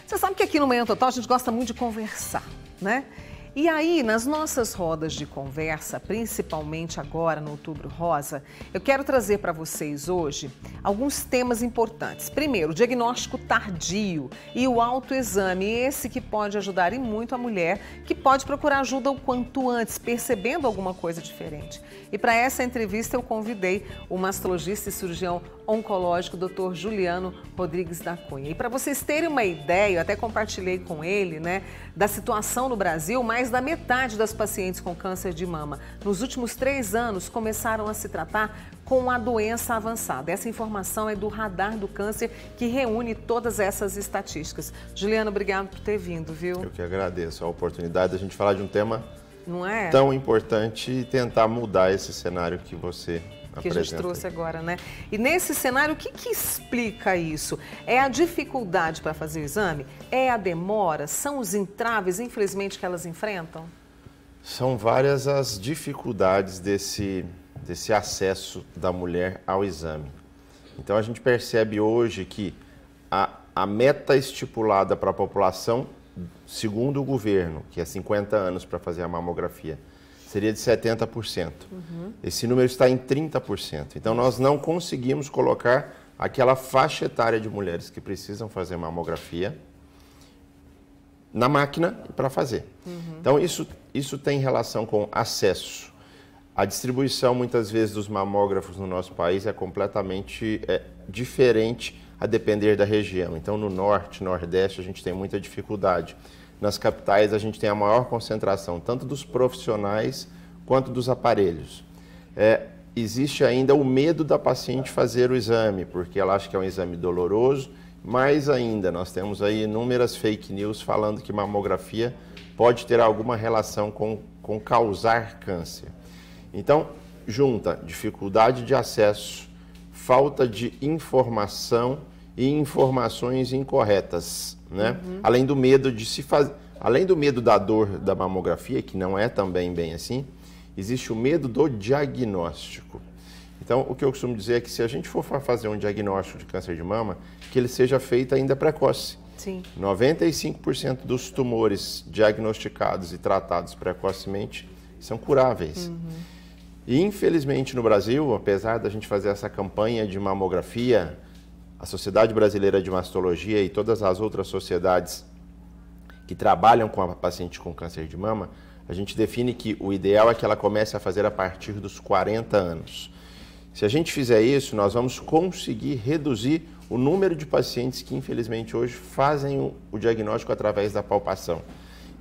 Você sabe que aqui no Manhã Total a gente gosta muito de conversar, né? E aí, nas nossas rodas de conversa, principalmente agora no Outubro Rosa, eu quero trazer para vocês hoje alguns temas importantes. Primeiro, o diagnóstico tardio e o autoexame, esse que pode ajudar e muito a mulher, que pode procurar ajuda o quanto antes, percebendo alguma coisa diferente. E para essa entrevista eu convidei o mastologista e cirurgião oncológico, Dr. Juliano Rodrigues da Cunha. E para vocês terem uma ideia, eu até compartilhei com ele, né, da situação no Brasil, mais da metade das pacientes com câncer de mama nos últimos 3 anos começaram a se tratar com a doença avançada. Essa informação é do Radar do Câncer, que reúne todas essas estatísticas. Juliano, obrigado por ter vindo, viu? Eu que agradeço a oportunidade de a gente falar de um tema não é? Tão importante e tentar mudar esse cenário que você que a gente trouxe agora, né? E nesse cenário, o que explica isso? É a dificuldade para fazer o exame? É a demora? São os entraves, infelizmente, que elas enfrentam? São várias as dificuldades desse acesso da mulher ao exame. Então, a gente percebe hoje que a meta estipulada para a população, segundo o governo, que é 50 anos para fazer a mamografia, seria de 70%. Esse número está em 30%. Então, nós não conseguimos colocar aquela faixa etária de mulheres que precisam fazer mamografia na máquina para fazer. Então, isso tem relação com acesso. A distribuição, muitas vezes, dos mamógrafos no nosso país é completamente diferente a depender da região. Então, no norte, nordeste, a gente tem muita dificuldade. Nas capitais, a gente tem a maior concentração, tanto dos profissionais quanto dos aparelhos. Existe ainda o medo da paciente fazer o exame, porque ela acha que é um exame doloroso. Mais ainda, nós temos aí inúmeras fake news falando que mamografia pode ter alguma relação com causar câncer. Então, junta dificuldade de acesso, falta de informação e informações incorretas, né? Além do medo de se fazer, além do medo da dor da mamografia, que não é também bem assim, existe o medo do diagnóstico. Então, o que eu costumo dizer é que se a gente for fazer um diagnóstico de câncer de mama, que ele seja feito ainda precoce. Sim. 95% dos tumores diagnosticados e tratados precocemente são curáveis. E, infelizmente, no Brasil, apesar da gente fazer essa campanha de mamografia, a Sociedade Brasileira de Mastologia e todas as outras sociedades que trabalham com a paciente com câncer de mama, a gente define que o ideal é que ela comece a fazer a partir dos 40 anos. Se a gente fizer isso, nós vamos conseguir reduzir o número de pacientes que, infelizmente, hoje fazem o diagnóstico através da palpação.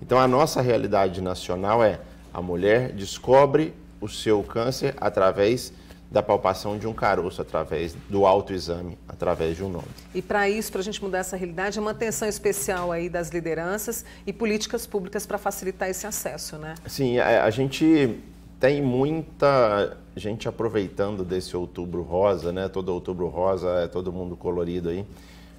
Então, a nossa realidade nacional é a mulher descobre o seu câncer através da palpação de um caroço, através do autoexame, através de um nome. E para isso, para a gente mudar essa realidade, é uma atenção especial aí das lideranças e políticas públicas para facilitar esse acesso, né? Sim, a gente tem muita gente aproveitando desse Outubro Rosa, né? Todo Outubro Rosa é todo mundo colorido aí.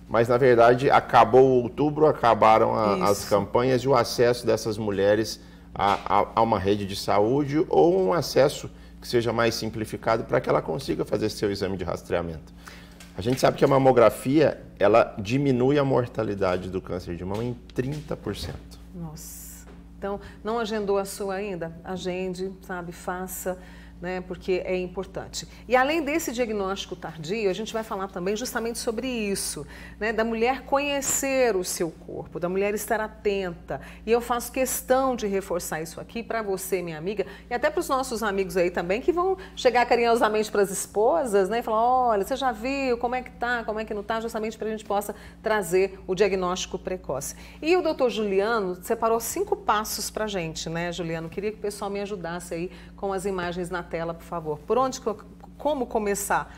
Mas, na verdade, acabou o outubro, acabaram as campanhas e o acesso dessas mulheres a uma rede de saúde ou um acesso que seja mais simplificado para que ela consiga fazer seu exame de rastreamento. A gente sabe que a mamografia, ela diminui a mortalidade do câncer de mama em 30%. Nossa. Então, não agendou a sua ainda? Agende, sabe, faça, né, porque é importante. E além desse diagnóstico tardio, a gente vai falar também justamente sobre isso, né, da mulher conhecer o seu corpo, da mulher estar atenta. E eu faço questão de reforçar isso aqui para você, minha amiga, e até para os nossos amigos aí também, que vão chegar carinhosamente para as esposas, né, e falar, olha, você já viu como é que tá, como é que não tá, justamente para a gente possa trazer o diagnóstico precoce. E o doutor Juliano separou 5 passos para a gente, né, Juliano? Queria que o pessoal me ajudasse aí com as imagens na tela, por favor. Por onde, como começar?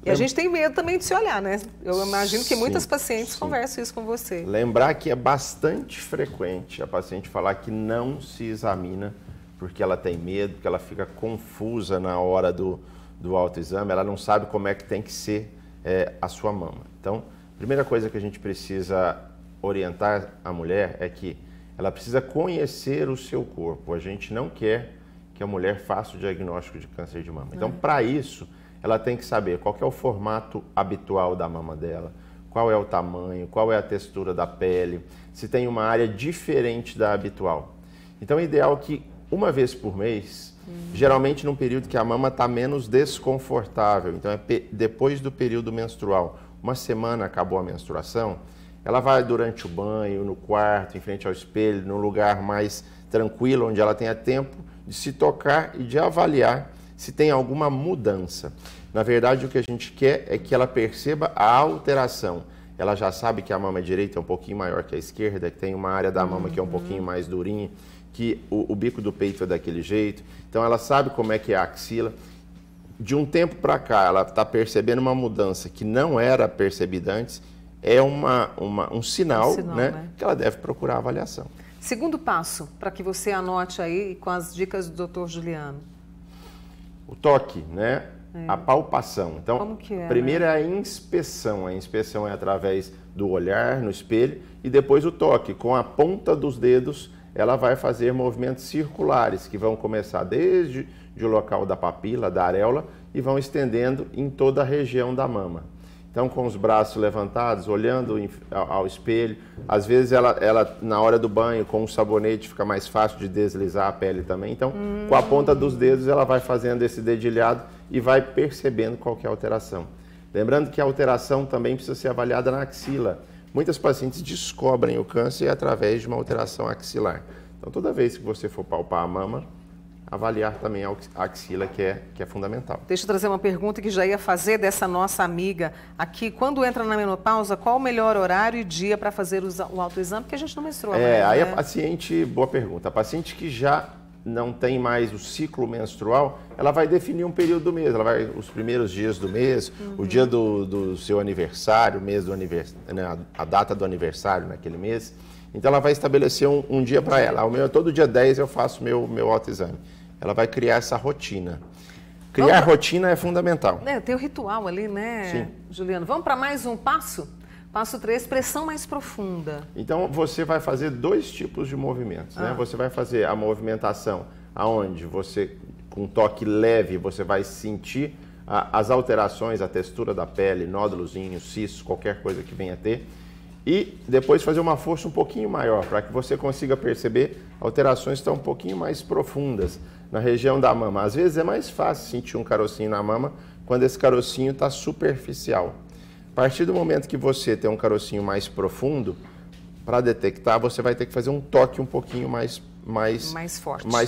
E a gente tem medo também de se olhar, né? Eu imagino que muitas pacientes conversam isso com você. Lembrar que é bastante frequente a paciente falar que não se examina porque ela tem medo, porque ela fica confusa na hora do autoexame, ela não sabe como é que tem que ser a sua mama. Então, a primeira coisa que a gente precisa orientar a mulher é que ela precisa conhecer o seu corpo. A gente não quer que a mulher faça o diagnóstico de câncer de mama. Então, para isso, ela tem que saber qual que é o formato habitual da mama dela, qual é o tamanho, qual é a textura da pele, se tem uma área diferente da habitual. Então é ideal que uma vez por mês, geralmente num período que a mama está menos desconfortável, então é depois do período menstrual, uma semana acabou a menstruação, ela vai durante o banho, no quarto, em frente ao espelho, num lugar mais tranquilo, onde ela tenha tempo de se tocar e de avaliar se tem alguma mudança. Na verdade, o que a gente quer é que ela perceba a alteração. Ela já sabe que a mama direita é um pouquinho maior que a esquerda, que tem uma área da mama que é um pouquinho mais durinha, que o bico do peito é daquele jeito. Então, ela sabe como é que é a axila. De um tempo para cá, ela está percebendo uma mudança que não era percebida antes, é um sinal, né, que ela deve procurar avaliação. Segundo passo, para que você anote aí com as dicas do Dr. Juliano. O toque, né? A palpação. Então, como que é, primeiro é a inspeção. A inspeção é através do olhar no espelho e depois o toque. Com a ponta dos dedos, ela vai fazer movimentos circulares que vão começar desde o local da papila, da areola, e vão estendendo em toda a região da mama. Então, com os braços levantados, olhando ao espelho, às vezes ela na hora do banho, com o sabonete, fica mais fácil de deslizar a pele também. Então, com a ponta dos dedos, ela vai fazendo esse dedilhado e vai percebendo qual que é a alteração. Lembrando que a alteração também precisa ser avaliada na axila. Muitas pacientes descobrem o câncer através de uma alteração axilar. Então, toda vez que você for palpar a mama, avaliar também a axila, que é fundamental. Deixa eu trazer uma pergunta que já ia fazer dessa nossa amiga aqui. Quando entra na menopausa, qual o melhor horário e dia para fazer o autoexame? Porque a gente não menstrua mais, aí né? a paciente, boa pergunta, a paciente que já não tem mais o ciclo menstrual, ela vai definir um período do mês, ela vai os primeiros dias do mês, o dia do seu aniversário, o mês do aniversário, né, a data do aniversário naquele mês. Então ela vai estabelecer um dia para ela. Todo dia 10 eu faço meu autoexame. Ela vai criar essa rotina. Criar rotina é fundamental. Tem o ritual ali, né, Sim. Juliano? Vamos para mais um passo? Passo 3, pressão mais profunda. Então, você vai fazer dois tipos de movimentos, né? Você vai fazer a movimentação aonde você, com um toque leve, você vai sentir as alterações, a textura da pele, nódulozinhos, cistos, qualquer coisa que venha a ter. E depois fazer uma força um pouquinho maior, para que você consiga perceber alterações que estão um pouquinho mais profundas na região da mama. Às vezes é mais fácil sentir um carocinho na mama quando esse carocinho está superficial. A partir do momento que você tem um carocinho mais profundo, para detectar, você vai ter que fazer um toque um pouquinho mais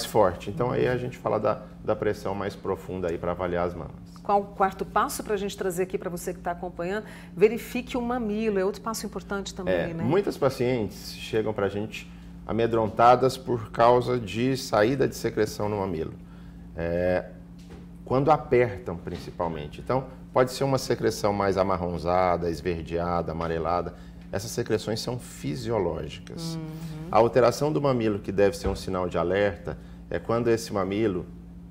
forte. Então aí a gente fala da pressão mais profunda aí para avaliar as mamas. Qual o quarto passo para a gente trazer aqui para você que está acompanhando? Verifique o mamilo, é outro passo importante também, né? Muitas pacientes chegam para a gente amedrontadas por causa de saída de secreção no mamilo. Quando apertam, principalmente. Então, pode ser uma secreção mais amarronzada, esverdeada, amarelada. Essas secreções são fisiológicas. A alteração do mamilo, que deve ser um sinal de alerta, é quando esse mamilo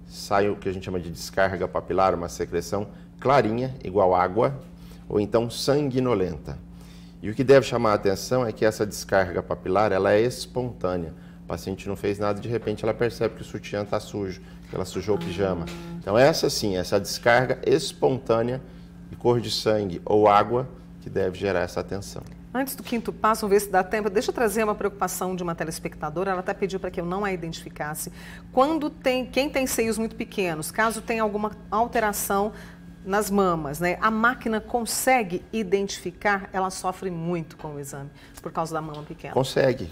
sai o que a gente chama de descarga papilar, uma secreção clarinha, igual água, ou então sanguinolenta. E o que deve chamar a atenção é que essa descarga papilar, ela é espontânea. O paciente não fez nada, de repente ela percebe que o sutiã está sujo, que ela sujou o pijama. Então essa descarga espontânea de cor de sangue ou água que deve gerar essa atenção. Antes do quinto passo, vamos ver se dá tempo. Deixa eu trazer uma preocupação de uma telespectadora. Ela até pediu para que eu não a identificasse. Quem tem seios muito pequenos, caso tenha alguma alteração nas mamas, né? A máquina consegue identificar? Ela sofre muito com o exame por causa da mama pequena. Consegue.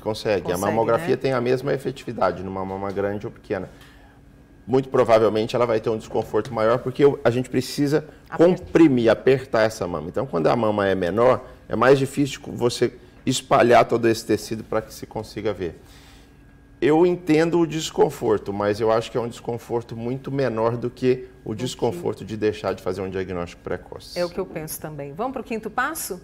A mamografia, né, tem a mesma efetividade numa mama grande ou pequena. Muito provavelmente ela vai ter um desconforto maior porque a gente precisa comprimir, apertar essa mama. Então, quando a mama é menor, é mais difícil você espalhar todo esse tecido para que se consiga ver. Eu entendo o desconforto, mas eu acho que é um desconforto muito menor do que o desconforto de deixar de fazer um diagnóstico precoce. É o que eu penso também. Vamos para o quinto passo?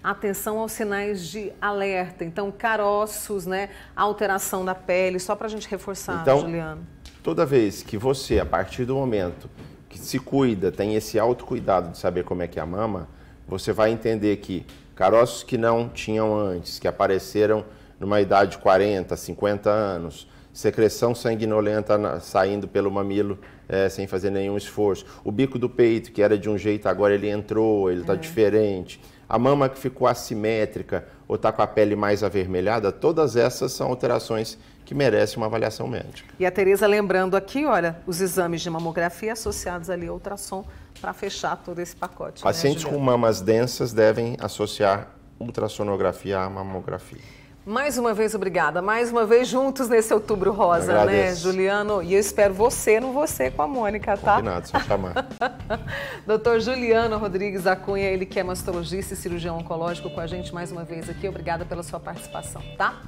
Atenção aos sinais de alerta. Então, caroços, né? Alteração da pele, só para a gente reforçar, então, Juliano. Toda vez que você, a partir do momento que se cuida, tem esse autocuidado de saber como é que é a mama, você vai entender que caroços que não tinham antes, que apareceram numa idade de 40, 50 anos, secreção sanguinolenta saindo pelo mamilo sem fazer nenhum esforço. O bico do peito, que era de um jeito, agora ele entrou, ele está diferente. A mama que ficou assimétrica ou está com a pele mais avermelhada, todas essas são alterações que merecem uma avaliação médica. E a Tereza lembrando aqui, olha, os exames de mamografia associados ali ao ultrassom para fechar todo esse pacote. Pacientes com mamas densas devem associar ultrassonografia à mamografia. Mais uma vez, obrigada. Mais uma vez juntos nesse Outubro Rosa, né, Juliano? E eu espero você no Você com a Mônica, tá? Combinado, só chamar. Doutor Juliano Rodrigues da Cunha, ele que é mastologista e cirurgião oncológico com a gente mais uma vez aqui. Obrigada pela sua participação, tá?